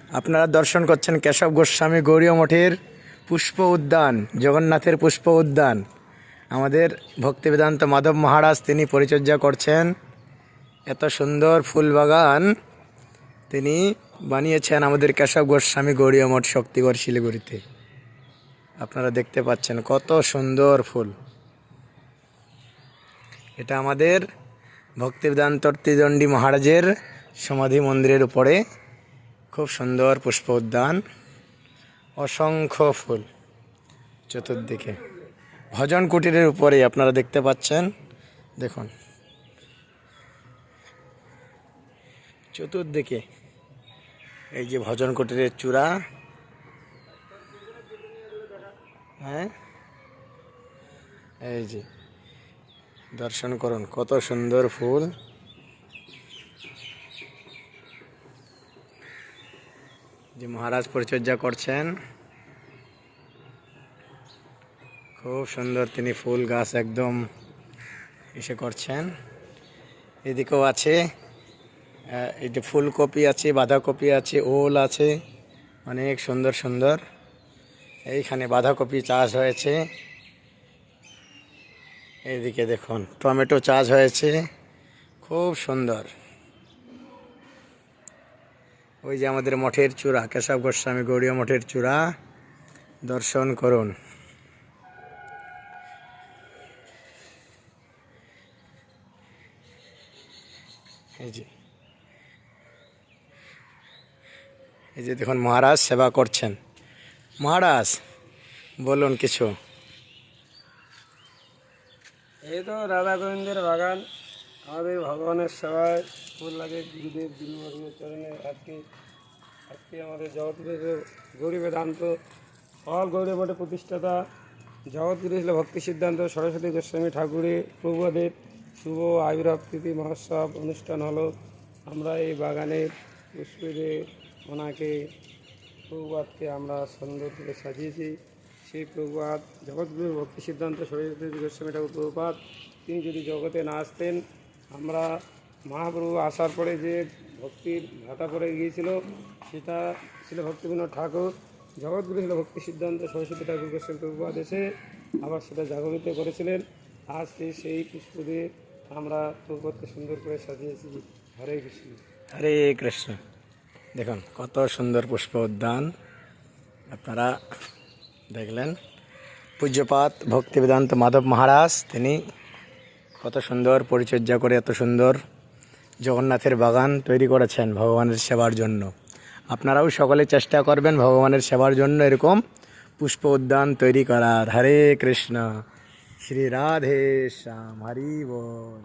আপনারা দর্শন করছেন কেশব গোস্বামী গৌড়ীয় মঠের পুষ্প উদ্যান, জগন্নাথের পুষ্প উদ্যান। আমাদের ভক্তিবেদান্ত মাধব মহারাজ তিনি পরিচর্যা করছেন। এত সুন্দর ফুল বাগান তিনি বানিয়েছেন আমাদের কেশব গোস্বামী গৌড়ীয় মঠ শক্তিগড় শিলিগুড়িতে। আপনারা দেখতে পাচ্ছেন কত সুন্দর ফুল। এটা আমাদের ভক্তিবেদান্ত ত্রিদণ্ডী মহারাজের সমাধি মন্দিরের উপরে খুব সুন্দর পুষ্প উদ্যান, অসংখ্য ফুল চতুর্দিকে। ভজন কুটিরের উপরে আপনারা দেখতে পাচ্ছেন, দেখুন চতুর্দিকে এই যে ভজন কুটিরের চূড়া, হ্যাঁ এই যে দর্শন করুন কত সুন্দর ফুল। যে মহারাজ পরিচর্যা করছেন, খুব সুন্দর তিনি ফুল গাছ একদম এসে করছেন। এদিকেও আছে, এই যে ফুলকপি আছে, বাঁধাকপি আছে, ওল আছে, অনেক সুন্দর সুন্দর। এইখানে বাঁধাকপি চাষ হয়েছে, এইদিকে দেখুন টমেটো চাষ হয়েছে, খুব সুন্দর। ওই যে আমাদের মঠের চূড়া, কেশব গোস্বামী গৌড়ীয় মঠের চূড়া, দর্শন করুন। এই যে দেখুন মহারাজ সেবা করছেন। মহারাজ বলুন কিছু। এই তো রাধা গোবিন্দের বাগান, আমাদের ভগবানের সেবায় ফুল লাগে গুরুদেব দিনমগ্নের চরণে। আজকে আমাদের জগৎগুরু গৌরী বেদান্ত অল গৌরী মঠের প্রতিষ্ঠাতা জগৎগুরু ছিল ভক্তি সিদ্ধান্ত সরস্বতী গোস্বামী ঠাকুরের প্রভুদের শুভ আবির্ভাব তিথি মহোৎসব অনুষ্ঠান হলো। আমরা এই বাগানের পুষ্পে ওনাকে প্রভুবাদকে আমরা সুন্দর করে সাজিয়েছি। সেই প্রভুপাদ জগৎগুরু ভক্তি সিদ্ধান্ত সরস্বতী গোস্বামী ঠাকুর প্রভুপাদ, তিনি যদি জগতে না আসতেন, আমরা মহাপ্রভু আসার পরে যে ভক্তির ভাটা পড়ে গিয়েছিল সেটা ছিল ভক্তিবিনোদ ঠাকুর। জগৎগুরু ছিল ভক্তি সিদ্ধান্ত সরস্বতী ঠাকুর গোস্বামী প্রভুপাদ এসে আবার সেটা জাগরিত করেছিলেন। আজকে সেই পুষ্প দিয়ে আমরা প্রভুপাদকে সুন্দর করে সাজিয়েছি। হরে কৃষ্ণ। হরে কৃষ্ণ। দেখুন কত সুন্দর পুষ্প উদ্যান আপনারা দেখলেন। পূজ্যপাত ভক্তিবেদান্ত মাধব মহারাজ তিনি কত সুন্দর পরিচর্যা করে এত সুন্দর জগন্নাথের বাগান তৈরি করেছেন ভগবানের সেবার জন্য। আপনারাও সকলে চেষ্টা করবেন ভগবানের সেবার জন্য এরকম পুষ্প উদ্যান তৈরি করার। হরে কৃষ্ণ। শ্রী রাধে শ্যাম। হরি বল।